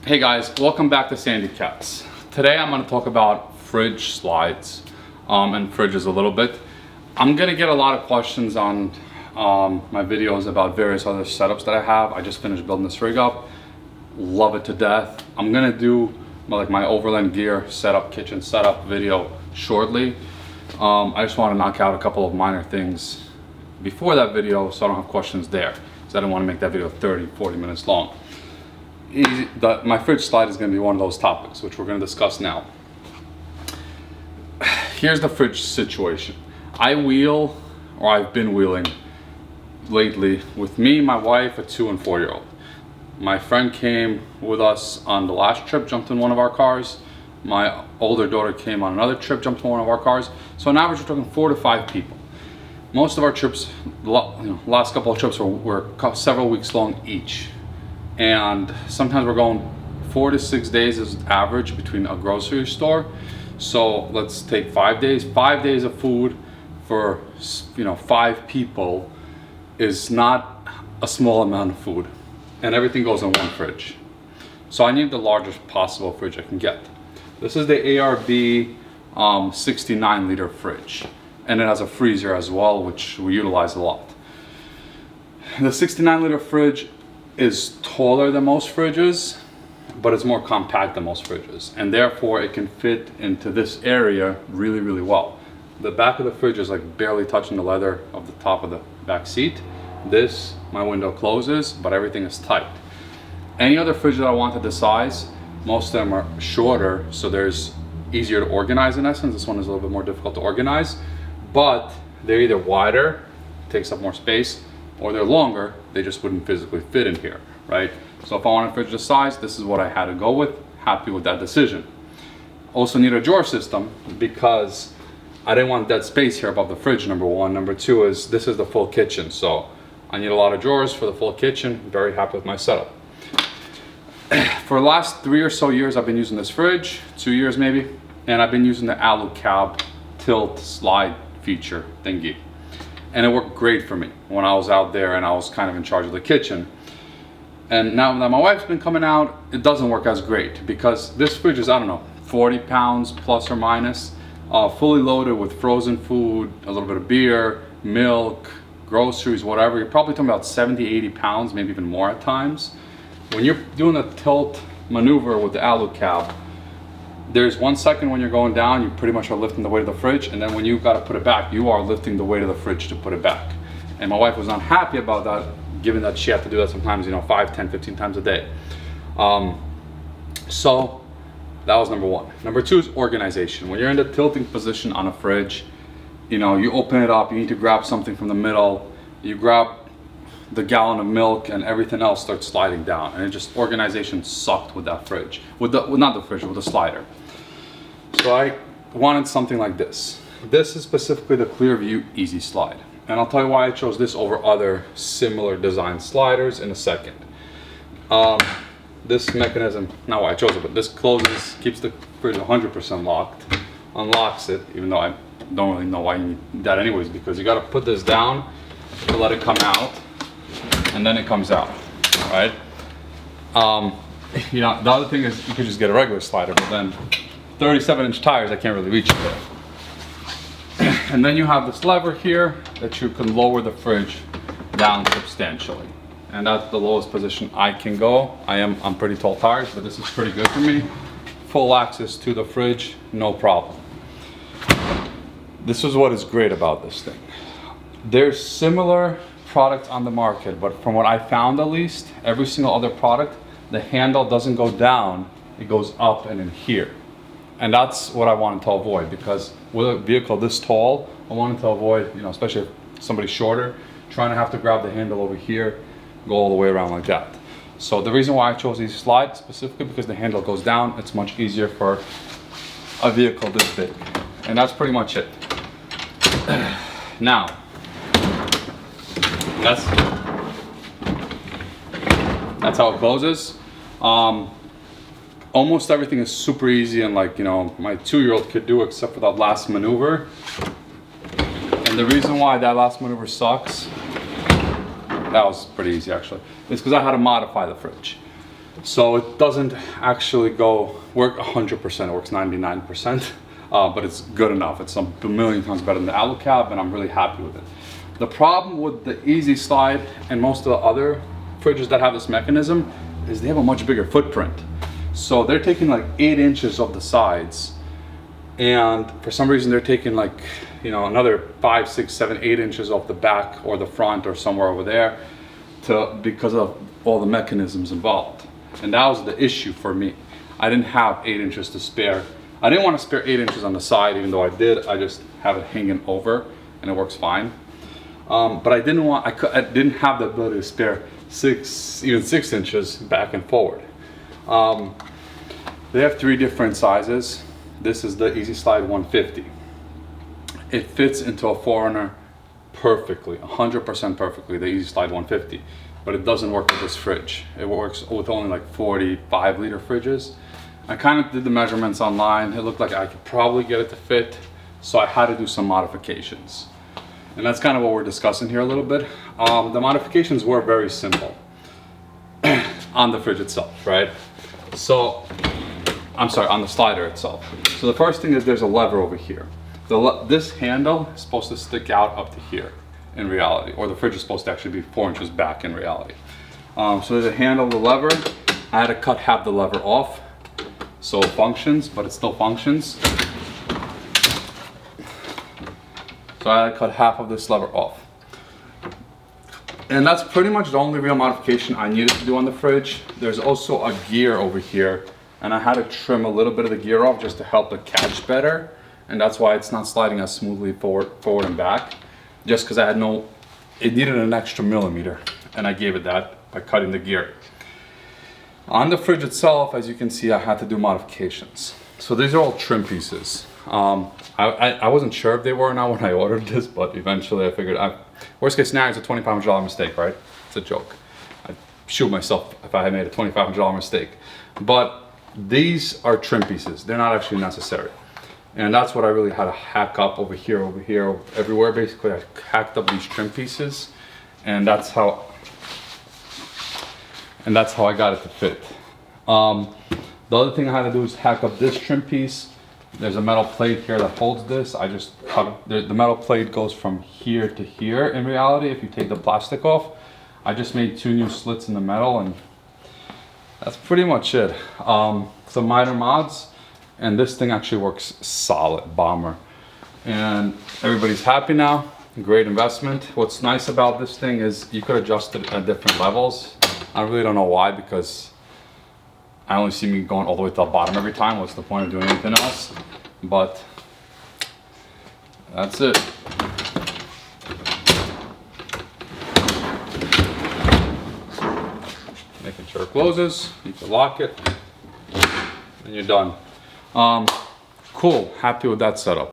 Hey guys, welcome back to Sandy Cats. Today I'm going to talk about fridge slides and fridges a little bit. I'm going to get a lot of questions on my videos about various other setups that I have. I just finished building this rig up. Love it to death. I'm going to do my overland gear setup, kitchen setup video shortly. I just want to knock out a couple of minor things before that video so I don't have questions there, because I don't want to make that video 30-40 minutes long. My fridge slide is going to be one of those topics which we're going to discuss now. Here's the fridge situation. I've been wheeling lately with me, my wife, a 2- and 4-year-old. My friend came with us on the last trip, jumped in one of our cars. My older daughter came on another trip, jumped in one of our cars. So on average, we're talking 4 to 5 people. Most of our trips, last couple of trips were several weeks long each. And sometimes we're going 4 to 6 days as average between a grocery store. So let's take 5 days. 5 days of food for 5 people is not a small amount of food, and everything goes in one fridge. So I need the largest possible fridge I can get. This is the ARB 69-liter fridge, and it has a freezer as well, which we utilize a lot. The 69-liter fridge is taller than most fridges, but it's more compact than most fridges, and therefore it can fit into this area really, really well. The back of the fridge is like barely touching the leather of the top of the back seat. This, my window closes, but everything is tight. Any other fridge that I wanted this size, most of them are shorter, so there's easier to organize in essence. This one is a little bit more difficult to organize, but they're either wider, takes up more space, or they're longer, they just wouldn't physically fit in here, right? So if I want a fridge this size, this is what I had to go with. Happy with that decision. Also need a drawer system because I didn't want dead space here above the fridge, number one. Number two is this is the full kitchen, so I need a lot of drawers for the full kitchen. Very happy with my setup. For the last 3 or so years, I've been using this fridge, 2 years maybe, and I've been using the Alu-Cab tilt slide feature thingy. And it worked great for me when I was out there and I was kind of in charge of the kitchen. And now that my wife's been coming out, it doesn't work as great because this fridge is, I don't know, 40 pounds plus or minus, fully loaded with frozen food, a little bit of beer, milk, groceries, whatever. You're probably talking about 70, 80 pounds, maybe even more at times. When you're doing a tilt maneuver with the Alu-Cab, there's 1 second when you're going down, you pretty much are lifting the weight of the fridge, and then when you got to put it back, you are lifting the weight of the fridge to put it back. And my wife was unhappy about that, given that she had to do that sometimes, 5, 10, 15 times a day. So that was number one. Number two is organization. When you're in the tilting position on a fridge, you open it up, you need to grab something from the middle, you grab the gallon of milk, and everything else starts sliding down. And organization sucked with that fridge. Not the fridge, with the slider. So I wanted something like this. This is specifically the Clearview EasySlide. And I'll tell you why I chose this over other similar design sliders in a second. This mechanism, not why I chose it, but this closes, keeps the fridge 100% locked, unlocks it, even though I don't really know why you need that anyways, because you gotta put this down to let it come out, and then it comes out, right? The other thing is you could just get a regular slider, but then 37-inch tires, I can't really reach it there. And then you have this lever here that you can lower the fridge down substantially. And that's the lowest position I can go. I'm pretty tall tires, but this is pretty good for me. Full access to the fridge, no problem. This is what is great about this thing. There's similar products on the market, but from what I found at least, every single other product, the handle doesn't go down, it goes up and in here. And that's what I wanted to avoid, because with a vehicle this tall, I wanted to avoid, especially if somebody's shorter, trying to have to grab the handle over here, go all the way around like that. So the reason why I chose EasySlide specifically because the handle goes down, it's much easier for a vehicle this big. And that's pretty much it. Now, that's how it closes. Almost everything is super easy, and my 2-year-old could do except for that last maneuver. And the reason why that last maneuver sucks, that was pretty easy actually, is because I had to modify the fridge. So it doesn't actually work 100%, it works 99%, but it's good enough. It's a million times better than the Alu-Cab, and I'm really happy with it. The problem with the EasySlide and most of the other fridges that have this mechanism is they have a much bigger footprint. So they're taking like 8 inches of the sides, and for some reason they're taking like, you know, another 5, 6, 7, 8 inches off the back or the front or somewhere over there because of all the mechanisms involved. And that was the issue for me. I didn't have 8 inches to spare. I didn't want to spare 8 inches on the side, even though I did. I just have it hanging over and it works fine. But I didn't have the ability to spare even 6 inches back and forward. They have 3 different sizes. This is the EasySlide 150. It fits into a 4Runner perfectly, 100% perfectly, the EasySlide 150. But it doesn't work with this fridge. It works with only like 45 liter fridges. I kind of did the measurements online. It looked like I could probably get it to fit, so I had to do some modifications. And that's kind of what we're discussing here a little bit. The modifications were very simple on the fridge itself, right? So, I'm sorry, on the slider itself. So the first thing is there's a lever over here. This handle is supposed to stick out up to here in reality, or the fridge is supposed to actually be 4 inches back in reality. So there's a handle, the lever. I had to cut half the lever off, so it functions, but it still functions. So I had to cut half of this lever off. And that's pretty much the only real modification I needed to do on the fridge. There's also a gear over here, and I had to trim a little bit of the gear off just to help it catch better. And that's why it's not sliding as smoothly forward and back. Just because it needed an extra millimeter, and I gave it that by cutting the gear. On the fridge itself, as you can see, I had to do modifications. So these are all trim pieces. I wasn't sure if they were or not when I ordered this, but eventually I figured, worst case scenario, it's a $2,500 mistake, right? It's a joke. I'd shoot myself if I had made a $2,500 mistake. But these are trim pieces. They're not actually necessary. And that's what I really had to hack up over here, everywhere. Basically, I hacked up these trim pieces, and that's how I got it to fit. The other thing I had to do is hack up this trim piece. There's a metal plate here that holds this. I just cut the metal plate goes from here to here in reality if you take the plastic off. I just made 2 new slits in the metal, and that's pretty much it. Some minor mods, and this thing actually works solid, bomber. And everybody's happy now. Great investment. What's nice about this thing is you could adjust it at different levels. I really don't know why, because I only see me going all the way to the bottom every time. What's the point of doing anything else? But that's it. Making sure it closes. You can lock it, and you're done. Cool. Happy with that setup.